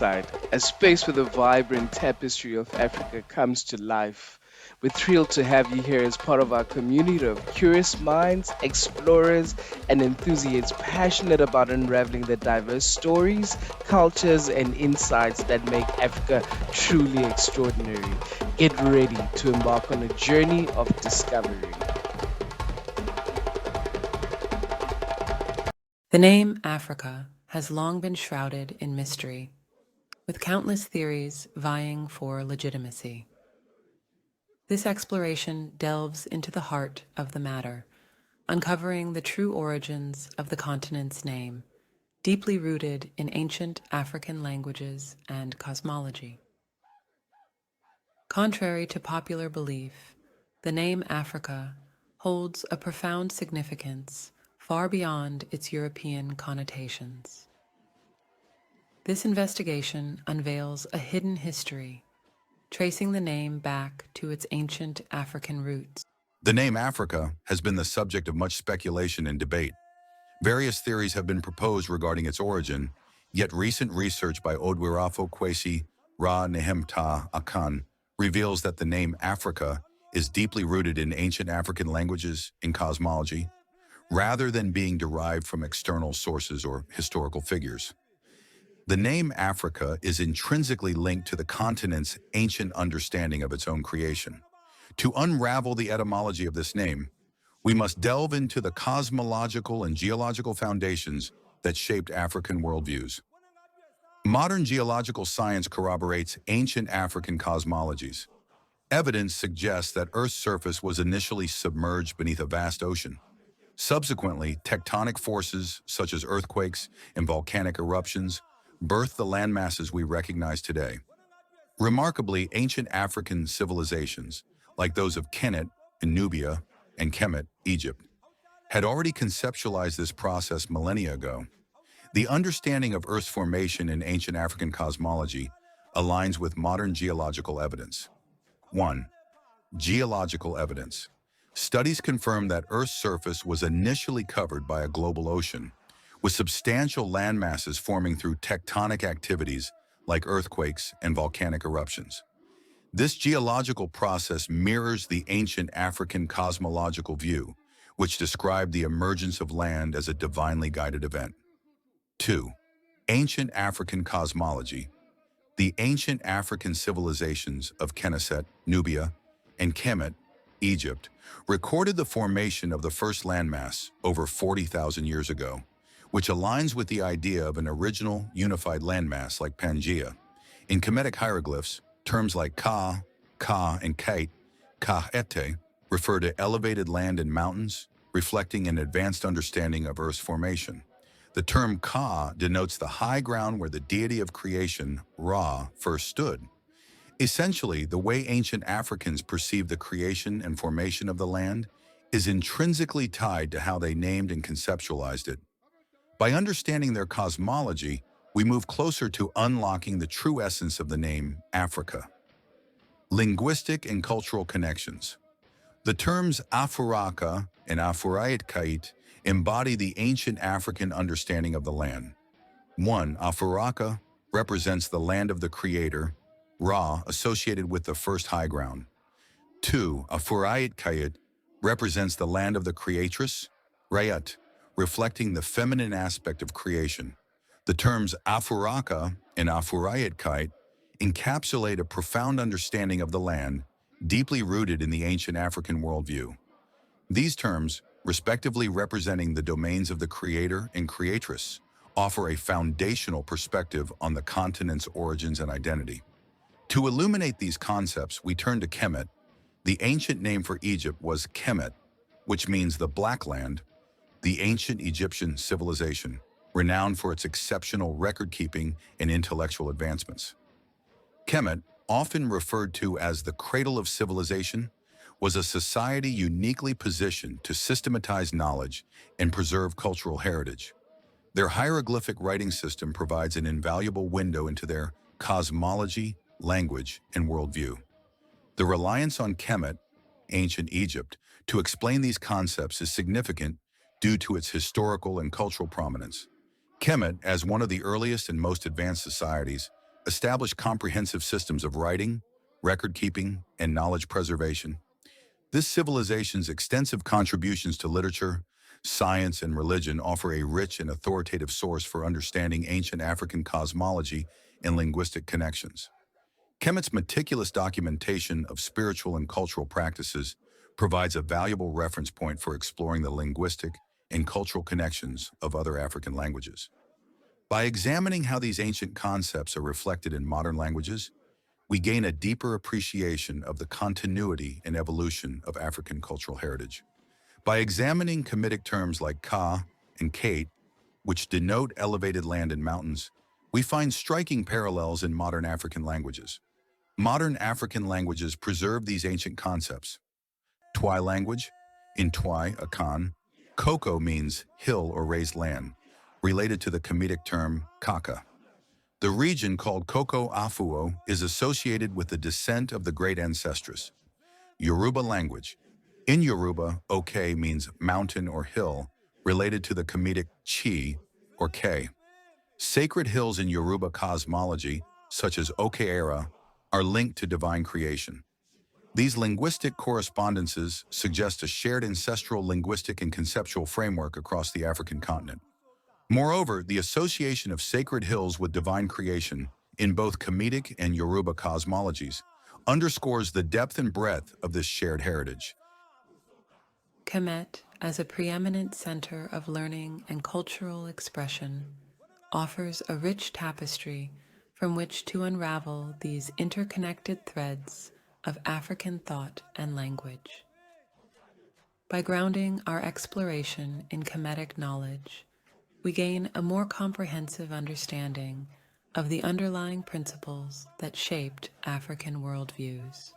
Side, a space where the vibrant tapestry of Africa comes to life. We're thrilled to have you here as part of our community of curious minds, explorers, and enthusiasts passionate about unraveling the diverse stories, cultures, and insights that make Africa truly extraordinary. Get ready to embark on a journey of discovery. The name Africa has long been shrouded in mystery, with countless theories vying for legitimacy. This exploration delves into the heart of the matter, uncovering the true origins of the continent's name, deeply rooted in ancient African languages and cosmology. Contrary to popular belief, the name Africa holds a profound significance far beyond its European connotations. This investigation unveils a hidden history, tracing the name back to its ancient African roots. The name Africa has been the subject of much speculation and debate. Various theories have been proposed regarding its origin, yet recent research by Odwirafo Kwesi Ra Nehemta Akan reveals that the name Africa is deeply rooted in ancient African languages and cosmology, rather than being derived from external sources or historical figures. The name Africa is intrinsically linked to the continent's ancient understanding of its own creation. To unravel the etymology of this name, we must delve into the cosmological and geological foundations that shaped African worldviews. Modern geological science corroborates ancient African cosmologies. Evidence suggests that Earth's surface was initially submerged beneath a vast ocean. Subsequently, tectonic forces such as earthquakes and volcanic eruptions birthed the landmasses we recognize today. Remarkably, ancient African civilizations, like those of Kemet in Nubia and Kemet, Egypt, had already conceptualized this process millennia ago. The understanding of Earth's formation in ancient African cosmology aligns with modern geological evidence. 1. Geological evidence. Studies confirm that Earth's surface was initially covered by a global ocean, with substantial landmasses forming through tectonic activities like earthquakes and volcanic eruptions. This geological process mirrors the ancient African cosmological view, which described the emergence of land as a divinely guided event. 2. Ancient African cosmology. The ancient African civilizations of Kenneset, Nubia, and Kemet, Egypt, recorded the formation of the first landmass over 40,000 years ago, which aligns with the idea of an original unified landmass like Pangaea. In Kemetic hieroglyphs, terms like Ka, and Kite, Ka-ete, refer to elevated land and mountains, reflecting an advanced understanding of Earth's formation. The term Ka denotes the high ground where the deity of creation, Ra, first stood. Essentially, the way ancient Africans perceived the creation and formation of the land is intrinsically tied to how they named and conceptualized it. By understanding their cosmology, we move closer to unlocking the true essence of the name Africa. Linguistic and cultural connections. The terms Afuraka and Afurayat embody the ancient African understanding of the land. 1. Afuraka represents the land of the creator, Ra, associated with the first high ground. 2. Afurayat represents the land of the creatress, Rayat, reflecting the feminine aspect of creation. The terms Afuraka and Afurayat encapsulate a profound understanding of the land, deeply rooted in the ancient African worldview. These terms, respectively representing the domains of the creator and creatress, offer a foundational perspective on the continent's origins and identity. To illuminate these concepts, we turn to Kemet. The ancient name for Egypt was Kemet, which means the Black Land, the ancient Egyptian civilization, renowned for its exceptional record-keeping and intellectual advancements. Kemet, often referred to as the cradle of civilization, was a society uniquely positioned to systematize knowledge and preserve cultural heritage. Their hieroglyphic writing system provides an invaluable window into their cosmology, language, and worldview. The reliance on Kemet, ancient Egypt, to explain these concepts is significant due to its historical and cultural prominence. Kemet, as one of the earliest and most advanced societies, established comprehensive systems of writing, record-keeping, and knowledge preservation. This civilization's extensive contributions to literature, science, and religion offer a rich and authoritative source for understanding ancient African cosmology and linguistic connections. Kemet's meticulous documentation of spiritual and cultural practices provides a valuable reference point for exploring the linguistic and cultural connections of other African languages. By examining how these ancient concepts are reflected in modern languages, we gain a deeper appreciation of the continuity and evolution of African cultural heritage. By examining Kemetic terms like Ka and Kate, which denote elevated land and mountains, we find striking parallels in modern African languages. Modern African languages preserve these ancient concepts. Twi language, in Twi, Akan, Koko means hill or raised land, related to the Kemetic term Kaka. The region called Koko Afuo is associated with the descent of the great ancestress. Yoruba language. In Yoruba, Oke means mountain or hill, related to the Kemetic Chi or K. Sacred hills in Yoruba cosmology, such as Okeera, are linked to divine creation. These linguistic correspondences suggest a shared ancestral linguistic and conceptual framework across the African continent. Moreover, the association of sacred hills with divine creation in both Kemetic and Yoruba cosmologies underscores the depth and breadth of this shared heritage. Kemet, as a preeminent center of learning and cultural expression, offers a rich tapestry from which to unravel these interconnected threads of African thought and language. By grounding our exploration in Kemetic knowledge, we gain a more comprehensive understanding of the underlying principles that shaped African worldviews.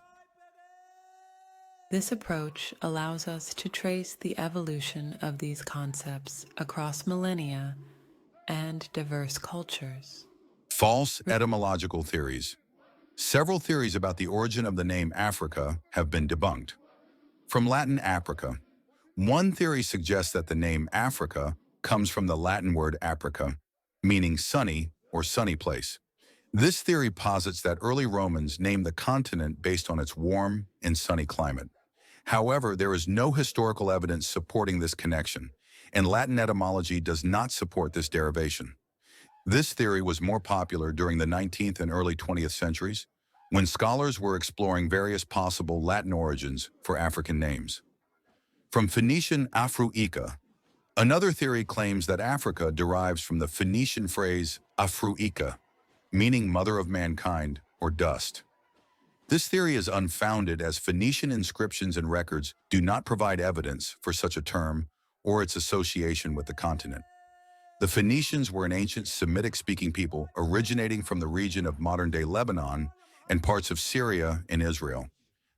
This approach allows us to trace the evolution of these concepts across millennia and diverse cultures. False etymological theories. Several theories about the origin of the name Africa have been debunked. From Latin Africa, one theory suggests that the name Africa comes from the Latin word aprica, meaning sunny or sunny place. This theory posits that early Romans named the continent based on its warm and sunny climate. However, there is no historical evidence supporting this connection, and Latin etymology does not support this derivation. This theory was more popular during the 19th and early 20th centuries, when scholars were exploring various possible Latin origins for African names. From Phoenician Afuraka, another theory claims that Africa derives from the Phoenician phrase Afurika, meaning mother of mankind or dust. This theory is unfounded as Phoenician inscriptions and records do not provide evidence for such a term or its association with the continent. The Phoenicians were an ancient Semitic-speaking people originating from the region of modern-day Lebanon and parts of Syria and Israel.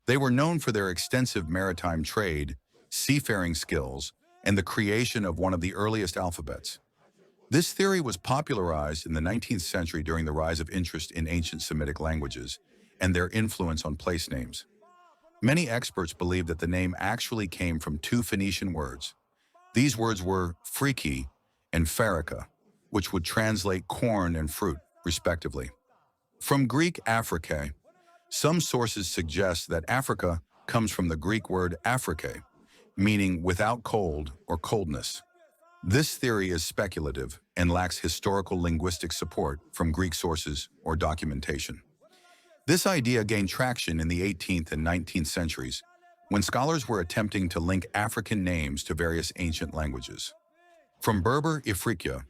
They were known for their extensive maritime trade, seafaring skills, and the creation of one of the earliest alphabets. This theory was popularized in the 19th century during the rise of interest in ancient Semitic languages and their influence on place names. Many experts believe that the name actually came from two Phoenician words. These words were friki and faraka, which would translate corn and fruit, respectively. From Greek Afrikae, some sources suggest that Africa comes from the Greek word Afrikae, meaning without cold or coldness. This theory is speculative and lacks historical linguistic support from Greek sources or documentation. This idea gained traction in the 18th and 19th centuries, when scholars were attempting to link African names to various ancient languages. From Berber Ifriqiya,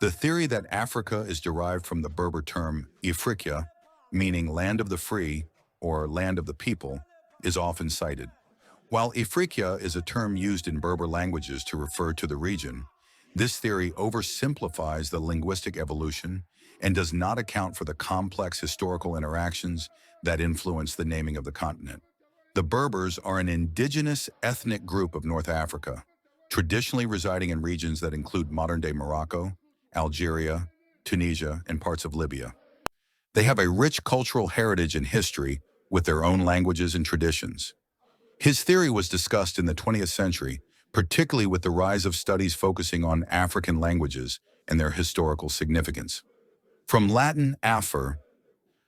the theory that Africa is derived from the Berber term Ifriqiya, meaning land of the free or land of the people, is often cited. While Ifriqiya is a term used in Berber languages to refer to the region, this theory oversimplifies the linguistic evolution and does not account for the complex historical interactions that influence the naming of the continent. The Berbers are an indigenous ethnic group of North Africa, traditionally residing in regions that include modern-day Morocco, Algeria, Tunisia, and parts of Libya. They have a rich cultural heritage and history with their own languages and traditions. His theory was discussed in the 20th century, particularly with the rise of studies focusing on African languages and their historical significance. From Latin Afur,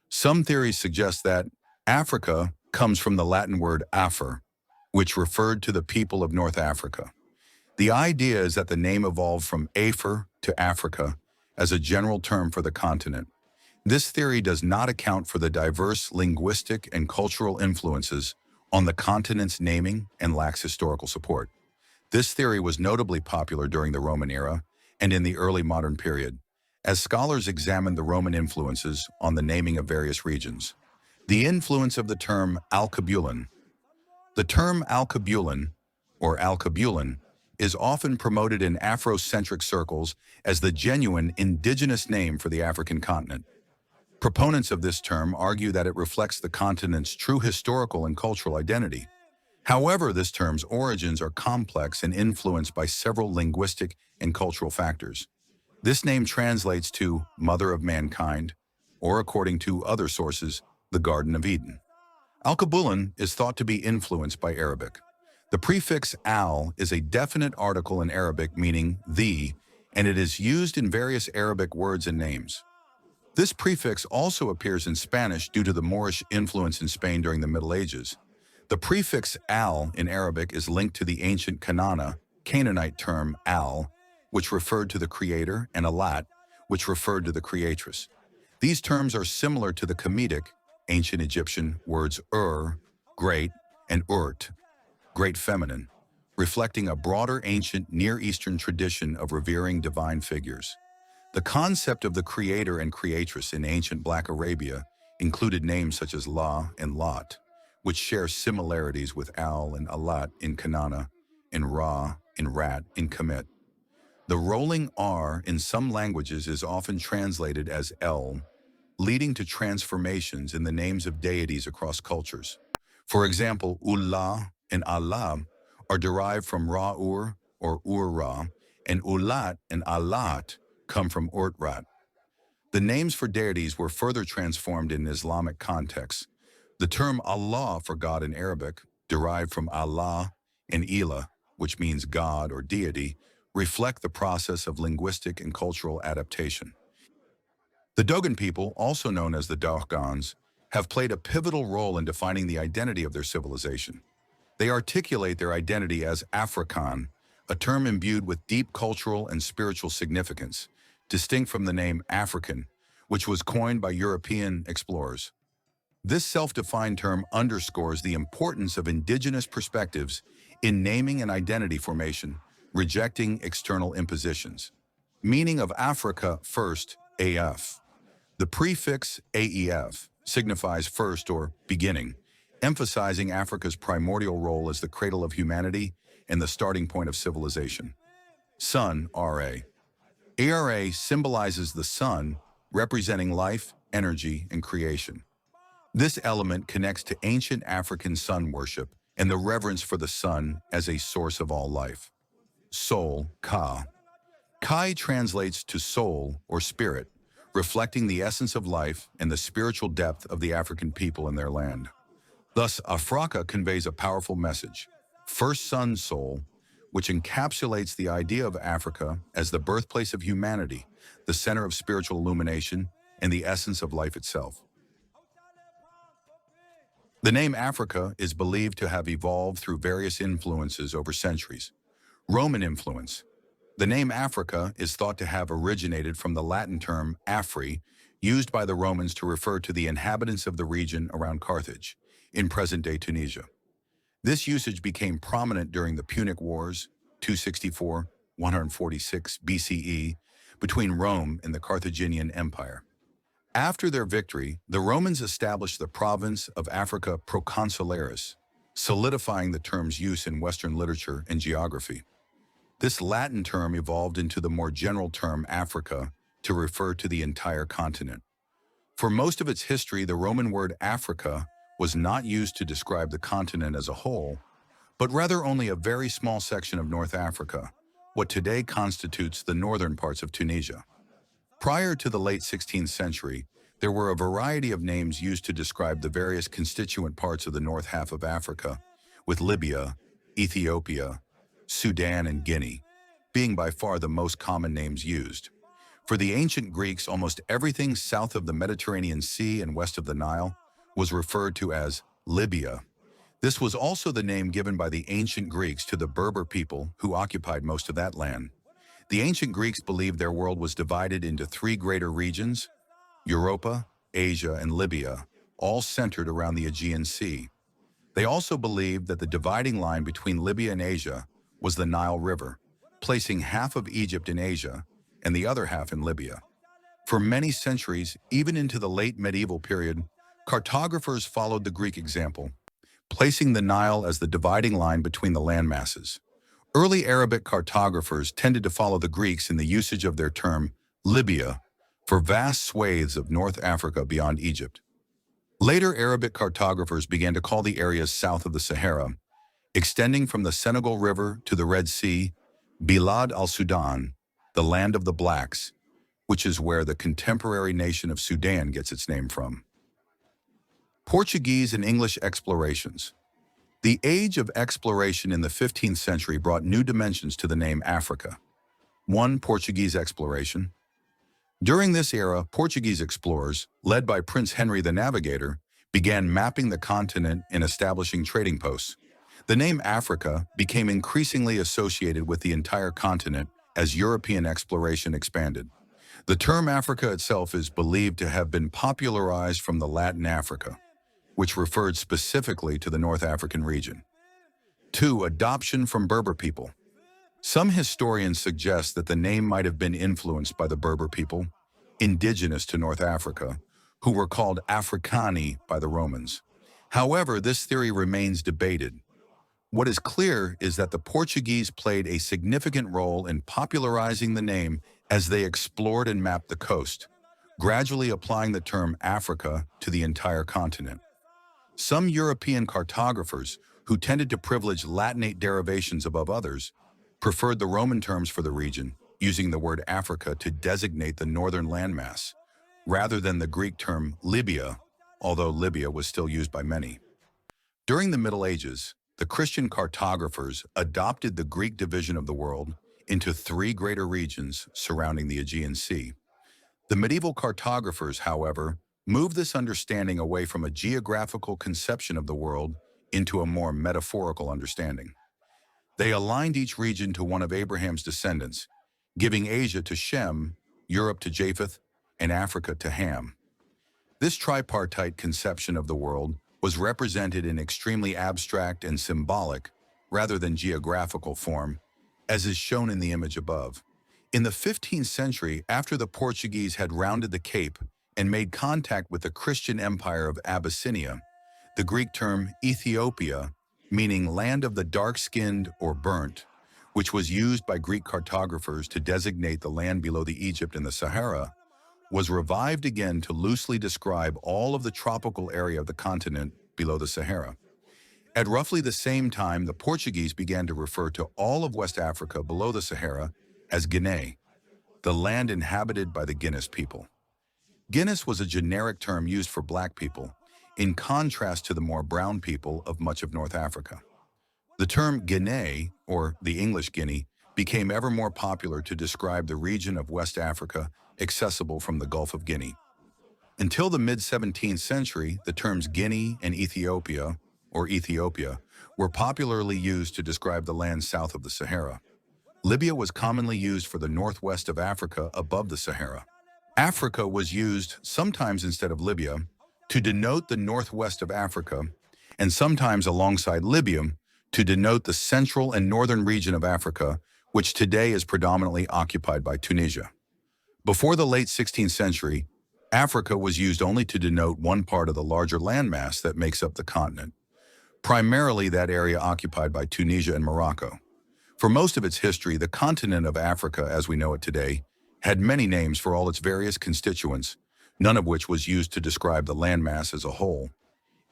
some theories suggest that Africa comes from the Latin word Afur, which referred to the people of North Africa. The idea is that the name evolved from Afur to Africa as a general term for the continent. This theory does not account for the diverse linguistic and cultural influences on the continent's naming and lacks historical support. This theory was notably popular during the Roman era and in the early modern period, as scholars examined the Roman influences on the naming of various regions. The influence of the term Alkebulan. The term Alkebulan, or Alkebulan, is often promoted in Afrocentric circles as the genuine indigenous name for the African continent. Proponents of this term argue that it reflects the continent's true historical and cultural identity. However, this term's origins are complex and influenced by several linguistic and cultural factors. This name translates to Mother of Mankind, or according to other sources, the Garden of Eden. Alkebulan is thought to be influenced by Arabic. The prefix al is a definite article in Arabic meaning the, and it is used in various Arabic words and names. This prefix also appears in Spanish due to the Moorish influence in Spain during the Middle Ages. The prefix al in Arabic is linked to the ancient Canaanite term al, which referred to the creator, and alat, which referred to the creatress. These terms are similar to the Kemetic, ancient Egyptian words great, and urt, great feminine, reflecting a broader ancient Near Eastern tradition of revering divine figures. The concept of the creator and creatress in ancient Black Arabia included names such as La and Lot, which share similarities with Al and Alat in Kanana, and Ra and Rat in Kemet. The rolling R in some languages is often translated as El, leading to transformations in the names of deities across cultures. For example, Ullah and Allah are derived from Ra-ur or Ur-Ra, and Ulat and Alat come from Urt-Rat. The names for deities were further transformed in Islamic contexts. The term Allah for God in Arabic, derived from Allah and Ilah, which means God or deity, reflect the process of linguistic and cultural adaptation. The Dogon people, also known as the Dogons, have played a pivotal role in defining the identity of their civilization. They articulate their identity as Afrikaan, a term imbued with deep cultural and spiritual significance, distinct from the name African, which was coined by European explorers. This self-defined term underscores the importance of indigenous perspectives in naming and identity formation, rejecting external impositions. Meaning of Africa first, AF. The prefix AEF signifies first or beginning, emphasizing Africa's primordial role as the cradle of humanity and the starting point of civilization. Sun, RA. ARA symbolizes the sun, representing life, energy, and creation. This element connects to ancient African sun worship and the reverence for the sun as a source of all life. Soul, Ka. Kai translates to soul or spirit, reflecting the essence of life and the spiritual depth of the African people and their land. Thus, Afuraka conveys a powerful message. First sun soul, which encapsulates the idea of Africa as the birthplace of humanity, the center of spiritual illumination, and the essence of life itself. The name Africa is believed to have evolved through various influences over centuries. Roman influence. The name Africa is thought to have originated from the Latin term Afri, used by the Romans to refer to the inhabitants of the region around Carthage, in present-day Tunisia. This usage became prominent during the Punic Wars, 264-146 BCE, between Rome and the Carthaginian Empire. After their victory, the Romans established the province of Africa Proconsularis, solidifying the term's use in Western literature and geography. This Latin term evolved into the more general term Africa to refer to the entire continent. For most of its history, the Roman word Africa was not used to describe the continent as a whole, but rather only a very small section of North Africa, what today constitutes the northern parts of Tunisia. Prior to the late 16th century, there were a variety of names used to describe the various constituent parts of the north half of Africa, with Libya, Ethiopia, Sudan, and Guinea being by far the most common names used. For the ancient Greeks, almost everything south of the Mediterranean Sea and west of the Nile was referred to as Libya. This was also the name given by the ancient Greeks to the Berber people who occupied most of that land. The ancient Greeks believed their world was divided into three greater regions: Europa, Asia, and Libya, all centered around the Aegean Sea. They also believed that the dividing line between Libya and Asia was the Nile River, placing half of Egypt in Asia and the other half in Libya. For many centuries, even into the late medieval period, cartographers followed the Greek example, placing the Nile as the dividing line between the landmasses. Early Arabic cartographers tended to follow the Greeks in the usage of their term Libya for vast swathes of North Africa beyond Egypt. Later Arabic cartographers began to call the areas south of the Sahara, extending from the Senegal River to the Red Sea, Bilad al-Sudan, the land of the blacks, which is where the contemporary nation of Sudan gets its name from. Portuguese and English explorations. The age of exploration in the 15th century brought new dimensions to the name Africa. 1. Portuguese exploration. During this era, Portuguese explorers, led by Prince Henry the Navigator, began mapping the continent and establishing trading posts. The name Africa became increasingly associated with the entire continent as European exploration expanded. The term Africa itself is believed to have been popularized from the Latin Africa, which referred specifically to the North African region. 2. Adoption from Berber people. Some historians suggest that the name might have been influenced by the Berber people, indigenous to North Africa, who were called Africani by the Romans. However, this theory remains debated. What is clear is that the Portuguese played a significant role in popularizing the name as they explored and mapped the coast, gradually applying the term Africa to the entire continent. Some European cartographers, who tended to privilege Latinate derivations above others, preferred the Roman terms for the region, using the word Africa to designate the northern landmass, rather than the Greek term Libya, although Libya was still used by many. During the Middle Ages, the Christian cartographers adopted the Greek division of the world into three greater regions surrounding the Aegean Sea. The medieval cartographers, however, moved this understanding away from a geographical conception of the world into a more metaphorical understanding. They aligned each region to one of Abraham's descendants, giving Asia to Shem, Europe to Japheth, and Africa to Ham. This tripartite conception of the world was represented in extremely abstract and symbolic, rather than geographical form, as is shown in the image above. In the 15th century, after the Portuguese had rounded the Cape and made contact with the Christian empire of Abyssinia, the Greek term Ethiopia, meaning land of the dark-skinned or burnt, which was used by Greek cartographers to designate the land below the Egypt and the Sahara, was revived again to loosely describe all of the tropical area of the continent below the Sahara. At roughly the same time, the Portuguese began to refer to all of West Africa below the Sahara as Guinea, the land inhabited by the Guinness people. Guinness was a generic term used for black people, in contrast to the more brown people of much of North Africa. The term Guinea, or the English Guinea, became ever more popular to describe the region of West Africa accessible from the Gulf of Guinea. Until the mid-17th century, the terms Guinea and Ethiopia, or Ethiopia, were popularly used to describe the land south of the Sahara. Libya was commonly used for the northwest of Africa above the Sahara. Africa was used, sometimes instead of Libya, to denote the northwest of Africa, and sometimes alongside Libya to denote the central and northern region of Africa, which today is predominantly occupied by Tunisia. Before the late 16th century, Africa was used only to denote one part of the larger landmass that makes up the continent, primarily that area occupied by Tunisia and Morocco. For most of its history, the continent of Africa, as we know it today, had many names for all its various constituents, none of which was used to describe the landmass as a whole.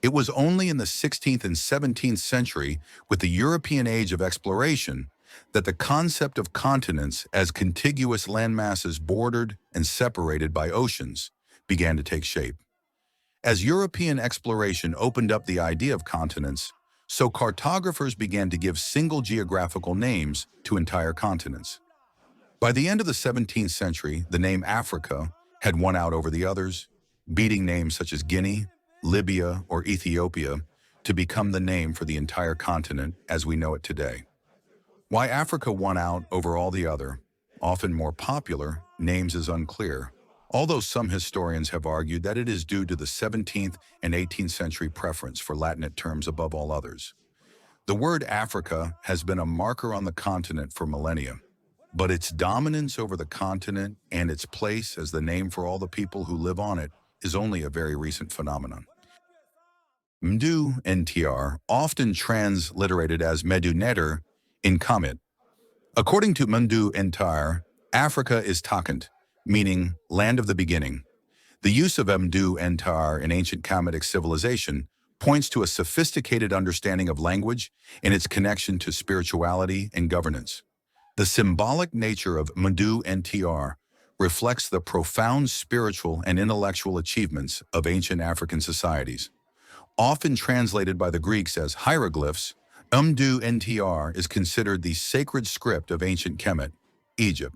It was only in the 16th and 17th century, with the European age of exploration, that the concept of continents as contiguous landmasses bordered and separated by oceans began to take shape. As European exploration opened up the idea of continents, so cartographers began to give single geographical names to entire continents. By the end of the 17th century, the name Africa had won out over the others, beating names such as Guinea, Libya, or Ethiopia to become the name for the entire continent as we know it today. Why Africa won out over all the other, often more popular, names is unclear, although some historians have argued that it is due to the 17th and 18th century preference for Latinate terms above all others. The word Africa has been a marker on the continent for millennia, but its dominance over the continent and its place as the name for all the people who live on it is only a very recent phenomenon. Mdu NTR, often transliterated as Medu Netter in Kemet. According to Mdu NTR, Africa is Takant, meaning land of the beginning. The use of Mdu NTR in ancient Kemetic civilization points to a sophisticated understanding of language and its connection to spirituality and governance. The symbolic nature of Mdu NTR reflects the profound spiritual and intellectual achievements of ancient African societies. Often translated by the Greeks as hieroglyphs, Mdu NTR is considered the sacred script of ancient Kemet, Egypt.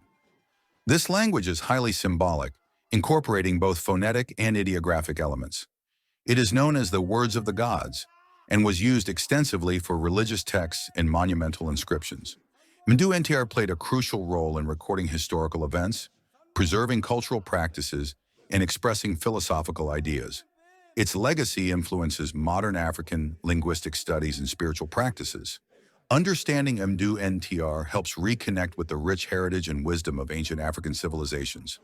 This language is highly symbolic, incorporating both phonetic and ideographic elements. It is known as the words of the gods and was used extensively for religious texts and monumental inscriptions. Mdu NTR played a crucial role in recording historical events, preserving cultural practices, and expressing philosophical ideas. Its legacy influences modern African linguistic studies and spiritual practices. Understanding Mdu NTR helps reconnect with the rich heritage and wisdom of ancient African civilizations.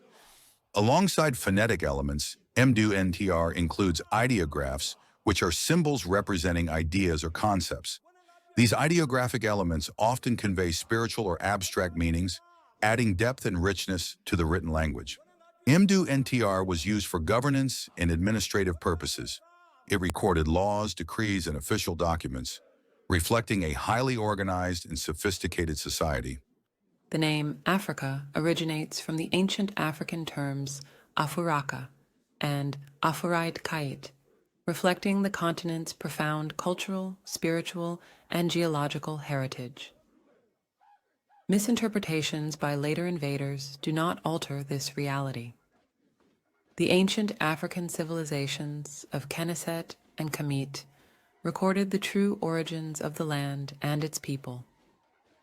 Alongside phonetic elements, Mdu NTR includes ideographs, which are symbols representing ideas or concepts. These ideographic elements often convey spiritual or abstract meanings, adding depth and richness to the written language. Mdu NTR was used for governance and administrative purposes. It recorded laws, decrees, and official documents, reflecting a highly organized and sophisticated society. The name Africa originates from the ancient African terms Afuraka and Kait, reflecting the continent's profound cultural, spiritual, and geological heritage. Misinterpretations by later invaders do not alter this reality. The ancient African civilizations of Kenneset and Kemet recorded the true origins of the land and its people,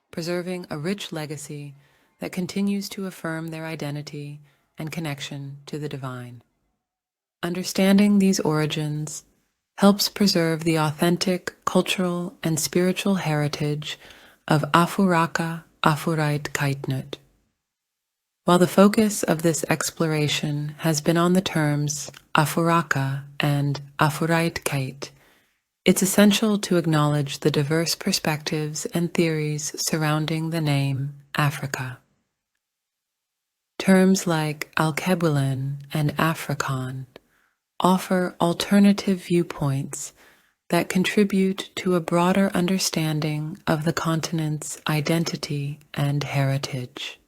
preserving a rich legacy that continues to affirm their identity and connection to the divine. Understanding these origins helps preserve the authentic cultural and spiritual heritage of Afuraka Kaitnut. While the focus of this exploration has been on the terms Afuraka and Kait, it's essential to acknowledge the diverse perspectives and theories surrounding the name Africa. Terms like Alkebulan and Afrikaan offer alternative viewpoints that contribute to a broader understanding of the continent's identity and heritage.